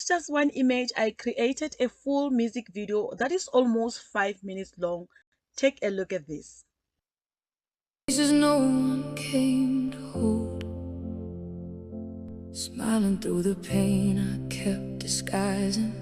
Just one image, I created a full music video that is almost 5 minutes long. Take a look at this. No one came to hold. Smiling through the pain I kept disguising.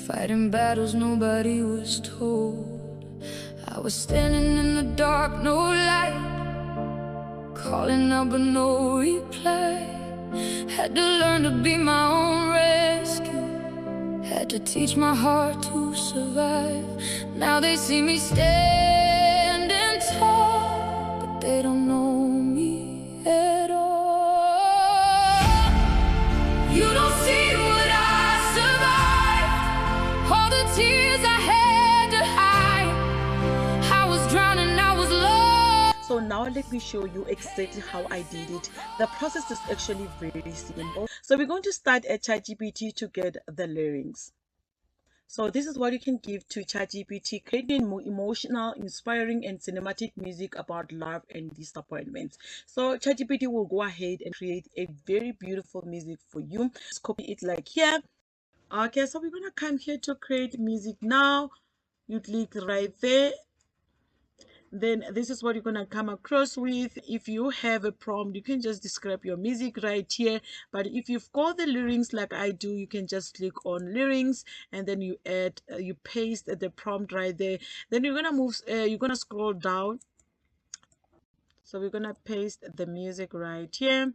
Fighting battles nobody was told. I was standing in the dark, no light, calling out but no reply. Had to learn to be my own rescue. Had to teach my heart to survive. Now they see me standing tall, but they don't know me at all. You don't see what I survived, all the tears I had to hide. I was drowning, I was lost. So now let me show you exactly how I did it. The process is actually very simple. So we're going to start at ChatGPT to get the lyrics. So this is what you can give to ChatGPT, creating more emotional, inspiring, and cinematic music about love and disappointment. So ChatGPT will go ahead and create a very beautiful music for you. Just copy it like here. Okay, so we're gonna come here to create music now. You click right there. Then this is what you're gonna come across with. If you have a prompt, you can just describe your music right here, but if you've got the lyrics like I do, you can just click on lyrics and then you add you paste the prompt right there. Then you're gonna scroll down. So we're gonna paste the music right here,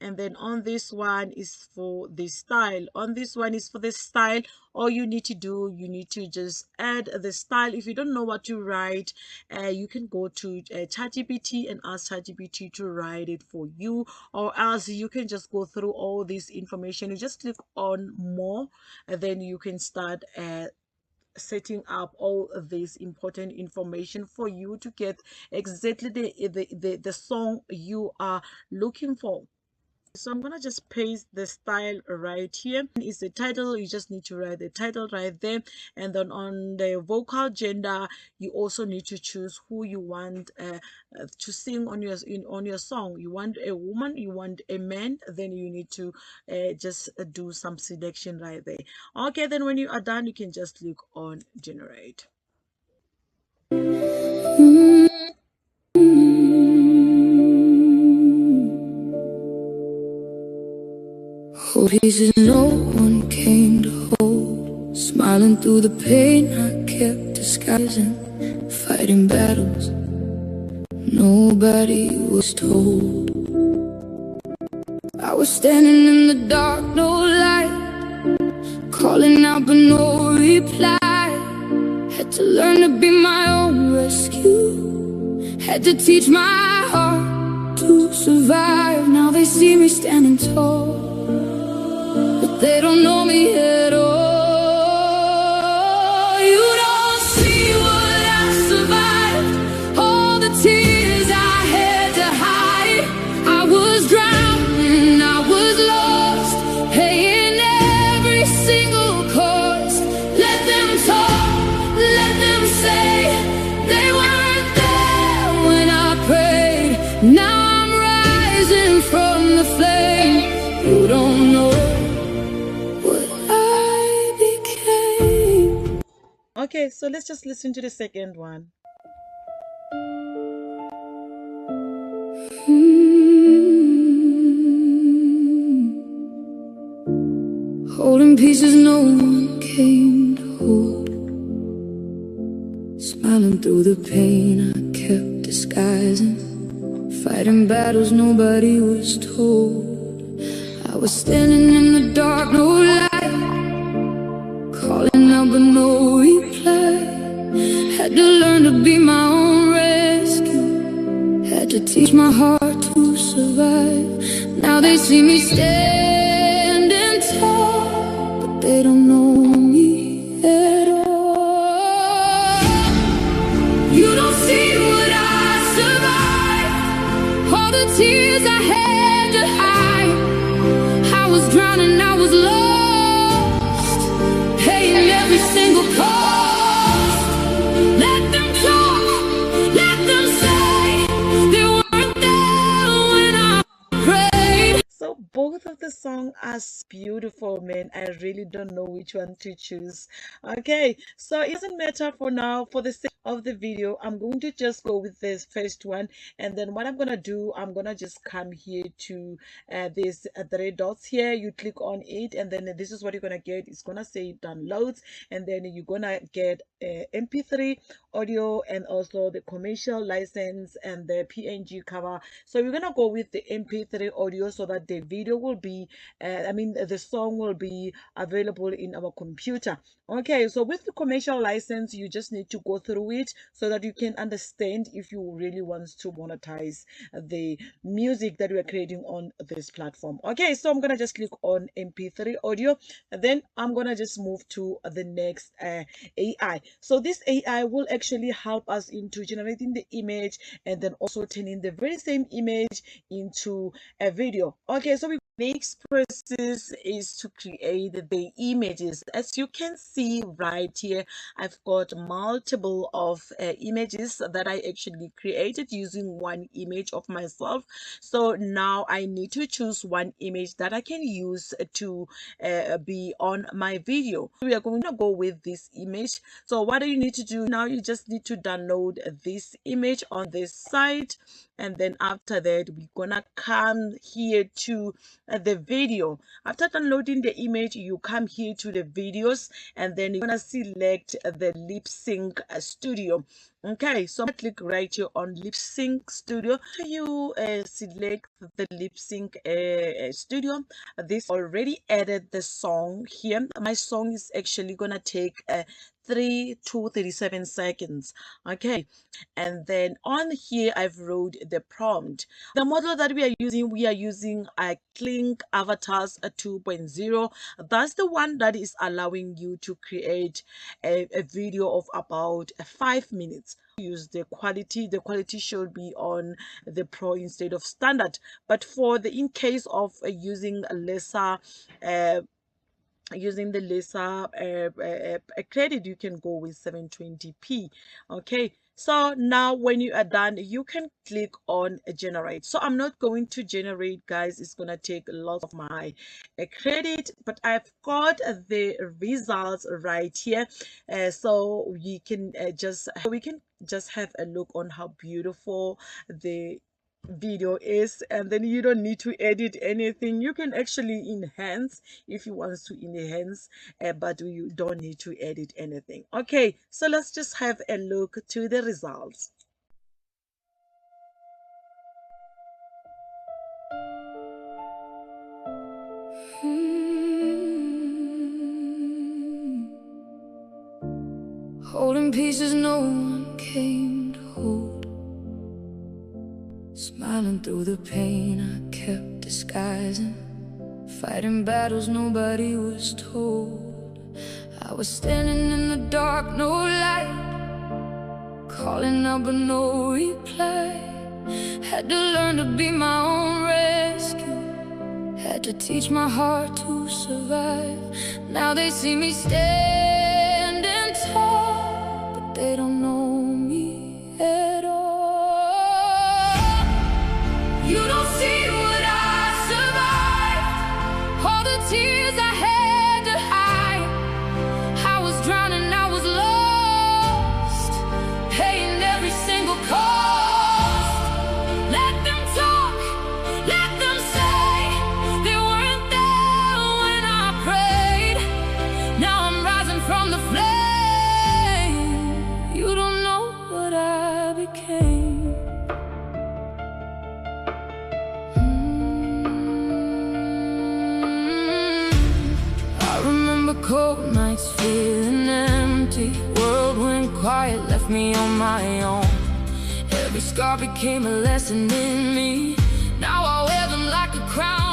and then on this one is for the style. On this one is for the style. All you need to do, you need to just add the style. If you don't know what to write, you can go to ChatGPT and ask ChatGPT to write it for you, or else you can just go through all this information. You just click on more, and then you can start setting up all of this important information for you to get exactly the song you are looking for. So I'm gonna just paste the style right here. Is the title. You just need to write the title right there, and then on the vocal gender, you also need to choose who you want to sing on your song. You want a woman, you want a man, then you need to just do some selection right there. Okay, then when you are done, you can just click on generate. Whole pieces no one came to hold. Smiling through the pain I kept disguising. Fighting battles nobody was told. I was standing in the dark, no light, calling out but no reply. Had to learn to be my own rescue. Had to teach my heart to survive. Now they see me standing tall, they don't know me at all. You don't see what I survived, all the tears I had to hide. I was drowning, I was lost, paying every single cost. Let them talk, let them say they weren't there when I prayed. Now I'm rising from the flame. You don't know. Okay, so let's just listen to the second one. Holding pieces no one came to hold. Smiling through the pain I kept disguising. Fighting battles nobody was told. I was standing in the dark, no light, calling out but no reply. Had to learn to be my own rescue. Had to teach my heart to survive. Now they see me standing tall, but they don't know me at all. You don't see what I survived, all the tears I had to hide. I was drowning, I was song are beautiful, man. I really don't know which one to choose. Okay, so it doesn't matter for now. For the sake of the video, I'm going to just go with this first one, and then what I'm gonna do, I'm gonna just come here to these three dots here. You click on it, and then this is what you're gonna get. It's gonna say downloads, and then you're gonna get MP3 audio and also the commercial license and the PNG cover. So we're gonna go with the MP3 audio so that the video will be the song will be available in our computer. Okay, so with the commercial license, you just need to go through it so that you can understand if you really want to monetize the music that we are creating on this platform. Okay, so I'm gonna just click on MP3 audio, and then I'm gonna just move to the next AI. So this AI will actually help us into generating the image and then also turning the very same image into a video. Okay, so we next process is to create the images. As you can see right here, I've got multiple of images that I actually created using one image of myself. So now I need to choose one image that I can use to be on my video. We are going to go with this image. So what do you need to do now? You just need to download this image on this site, and then after that we're gonna come here to the video. After downloading the image, you come here to the videos, and then you're gonna select the lip sync studio. Okay, so I click right here on lip sync studio. So you select the lip sync studio. This already added the song here. My song is actually gonna take 3 to 37 seconds. Okay, and then on here I've wrote the prompt. The model that we are using a Kling Avatars 2.0. That's the one that is allowing you to create a video of about 5 minutes. Use the quality should be on the pro instead of standard, but for the in case of using lesser using the lesser credit, you can go with 720p. Okay, so now when you are done, you can click on generate. So I'm not going to generate, guys. It's gonna take lots of my credit, but I've got the results right here. So we can just have a look on how beautiful the video is, and then you don't need to edit anything. You can actually enhance if you want to enhance, but you don't need to edit anything. Okay, so let's just have a look to the results. Holding pieces no one came to hold, smiling through the pain I kept disguising, fighting battles nobody was told. I was standing in the dark, no light, calling out but no reply. Had to learn to be my own rescue, had to teach my heart to survive. Now they see me standing tall, but they don't know me at all. You don't see what I survived, all the tears I had to hide. I was drowning, I was lost, paying every single cost. Let them talk, let them say they weren't there when I prayed. Now I'm rising from the flame. You don't know what I became. Cold nights feeling empty, world went quiet, left me on my own. Every scar became a lesson in me. Now I wear them like a crown.